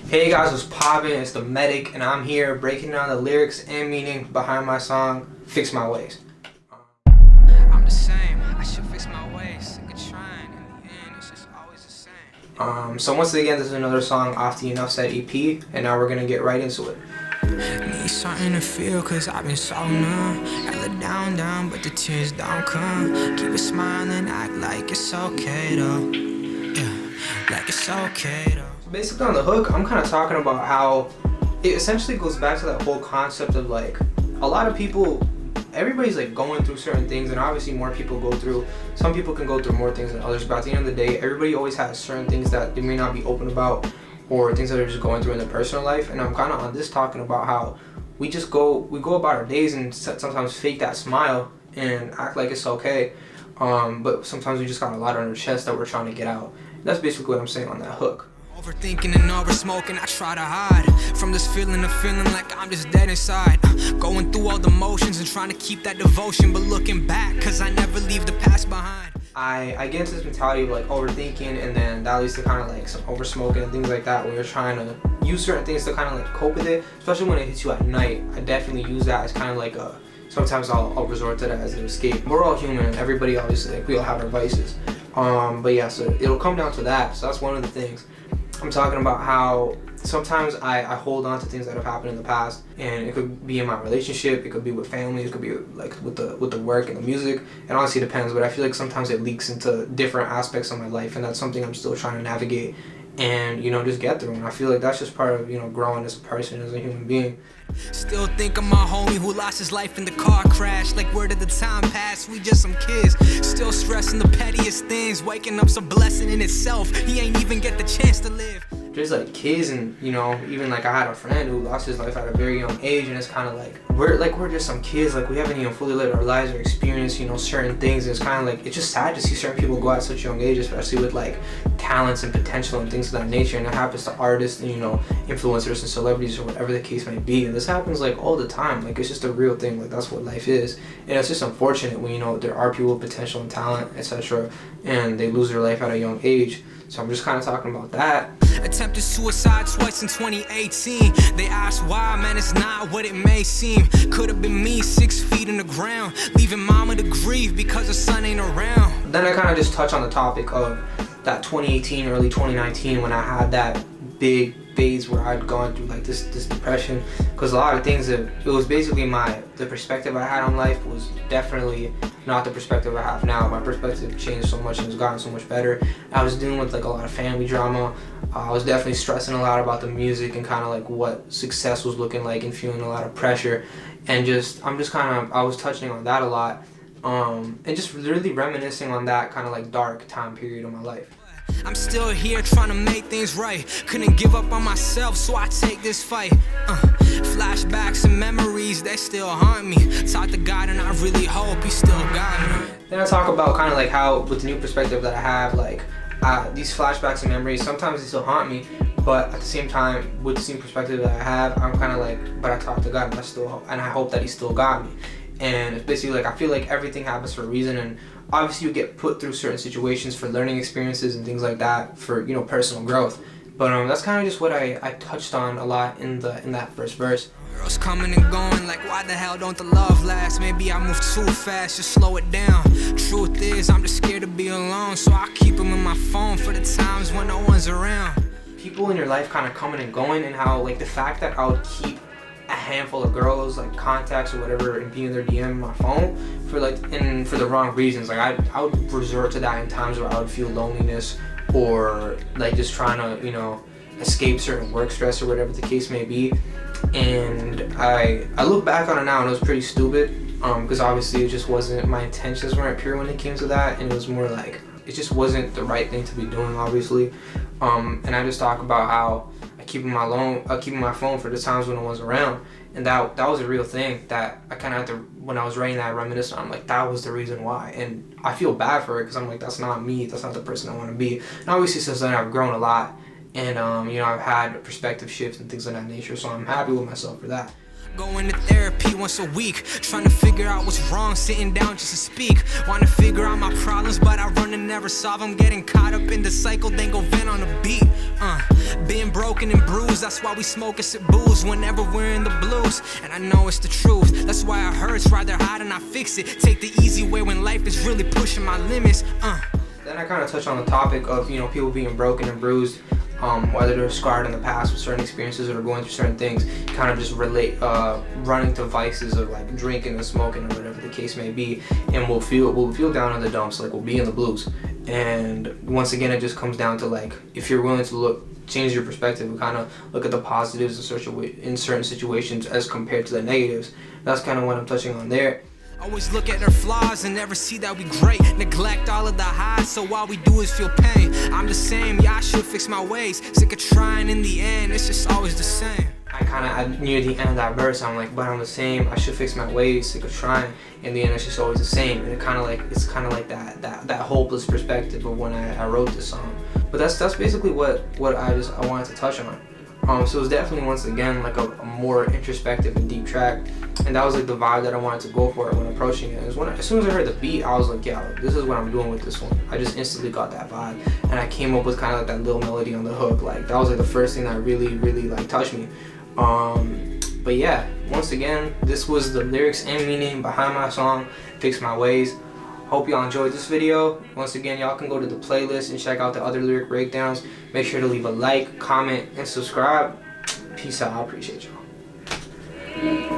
Hey guys, what's poppin'? It's the Medic, and I'm here breaking down the lyrics and meaning behind my song, Fix My Ways. I'm the same, I should fix my ways. Sick of trying, in the end, it's just always the same. So once again, this is another song off the Enough Said EP, and now we're gonna get right into it. Need something to feel, cause I've been so numb. Hella down, but the tears don't come. Keep it smiling, act like it's okay though. Yeah, like it's okay though. Basically on the hook, I'm kind of talking about how it essentially goes back to that whole concept of like, a lot of people, everybody's like going through certain things, and obviously more people go through, some people can go through more things than others, but at the end of the day, everybody always has certain things that they may not be open about, or things that they're just going through in their personal life. And I'm kind of on this talking about how we go about our days and sometimes fake that smile and act like it's okay, but sometimes we just got a lot on our chest that we're trying to get out. That's basically what I'm saying on that hook. Overthinking and over smoking, I try to hide from this feeling of feeling like I'm just dead inside. Going through all the motions and trying to keep that devotion, but looking back, cause I never leave the past behind. I get into this mentality of like overthinking, and then that leads to kind of like some over smoking and things like that, where you're trying to use certain things to kind of like cope with it, especially when it hits you at night. I definitely use that as kind of like a, sometimes I'll resort to that as an escape. We're all human, and everybody obviously, like, we all have our vices. But yeah, so it'll come down to that. So that's one of the things. I'm talking about how sometimes I hold on to things that have happened in the past, and it could be in my relationship, it could be with family, it could be like with the work and the music. It honestly depends, but I feel like sometimes it leaks into different aspects of my life, and that's something I'm still trying to navigate and, you know, just get through. And I feel like that's just part of, you know, growing as a person, as a human being. Still think of my homie who lost his life in the car crash. Like, where did the time pass? We just some kids, still stressing the pettiest things. Waking up's a blessing in itself. He ain't even get the chance to live. There's like kids, and you know, even like I had a friend who lost his life at a very young age, and it's kind of like we're just some kids, like we haven't even fully lived our lives or experienced, you know, certain things. And it's kind of like, it's just sad to see certain people go at such a young age, especially with like talents and potential and things of that nature. And it happens to artists and, you know, influencers and celebrities or whatever the case may be. And this happens like all the time. Like, it's just a real thing. Like, that's what life is. And it's just unfortunate when, you know, there are people with potential and talent, etc., and they lose their life at a young age. So I'm just kind of talking about that. Attempted suicide twice in 2018. They asked why, man, it's not what it may seem. Could have been me 6 feet in the ground, leaving mama to grieve because her son ain't around. Then I kind of just touch on the topic of that 2018, early 2019, when I had that big phase where I'd gone through like this depression, because a lot of things, it was basically the perspective I had on life was definitely not the perspective I have now. My perspective changed so much and has gotten so much better. I was dealing with like a lot of family drama. I was definitely stressing a lot about the music and kind of like what success was looking like, and feeling a lot of pressure, and I was touching on that a lot, and just really reminiscing on that kind of like dark time period of my life. I'm still here trying to make things right. Couldn't give up on myself, so I take this fight. Flashbacks and memories, they still haunt me. Talk to God and I really hope he still got me. Then I talk about kind of like how, with the new perspective that I have, like these flashbacks and memories, sometimes they still haunt me, but at the same time, with the same perspective that I have, I'm kind of like, but I talk to God and I hope that he still got me. And it's basically like, I feel like everything happens for a reason, and obviously you get put through certain situations for learning experiences and things like that, for, you know, personal growth. But that's kind of just what I touched on a lot in that first verse. Girls coming and going, like why the hell don't the love last? Maybe I move too fast, just slow it down. Truth is, I'm just scared to be alone, so I keep them in my phone for the times when no one's around. People in your life kind of coming and going, and how like the fact that I would keep a handful of girls, like contacts or whatever, and be in their DM in my phone for like, and for the wrong reasons. Like I would resort to that in times where I would feel loneliness, or like just trying to, you know, escape certain work stress or whatever the case may be. And I look back on it now, and it was pretty stupid, because obviously it just wasn't, my intentions weren't pure when it came to that, and it was more like, it just wasn't the right thing to be doing, obviously. And I just talk about how I keep my phone for the times when no one's around, and that was a real thing that I kind of had to, when I was writing that, reminisce on. I'm like, that was the reason why, and I feel bad for it, because I'm like, that's not me, that's not the person I want to be. And obviously since then I've grown a lot, and you know, I've had perspective shifts and things of that nature, so I'm happy with myself for that. Going to therapy once a week, trying to figure out what's wrong, sitting down just to speak. Want to figure out my problems, but I run and never solve them. Getting caught up in the cycle, then go vent on a beat. Being broken and bruised, that's why we smoke and sip booze whenever we're in the blues. And I know it's the truth, that's why it hurts, rather hide and I fix it. Take the easy way when life is really pushing my limits. Then I kind of touch on the topic of, you know, people being broken and bruised, whether they're scarred in the past with certain experiences or going through certain things, kind of just relate, running to vices of like drinking and smoking or whatever the case may be, and we'll feel down in the dumps, like we'll be in the blues. And once again, it just comes down to like, if you're willing to change your perspective and kind of look at the positives in certain situations as compared to the negatives. That's kind of what I'm touching on there. Always look at our flaws and never see that we great. Neglect all of the highs, so all we do is feel pain. I'm the same, yeah, I should fix my ways. Sick of trying, in the end, it's just always the same. I kind of, near the end of that verse, I'm like, but I'm the same, I should fix my ways, sick of trying. In the end, it's just always the same. And it's kind of like that hopeless perspective of when I wrote this song. But that's basically what I wanted to touch on. So it was definitely, once again, like a more introspective and deep track, and that was like the vibe that I wanted to go for when approaching it. As soon as I heard the beat, I was like, yeah, this is what I'm doing with this one. I just instantly got that vibe, and I came up with kind of like that little melody on the hook. Like that was like the first thing that really like touched me. But yeah, once again, this was the lyrics and meaning behind my song, Fix My Ways. Hope y'all enjoyed this video. Once again, y'all can go to the playlist and check out the other lyric breakdowns. Make sure to leave a like, comment, and subscribe. Peace out. I appreciate y'all.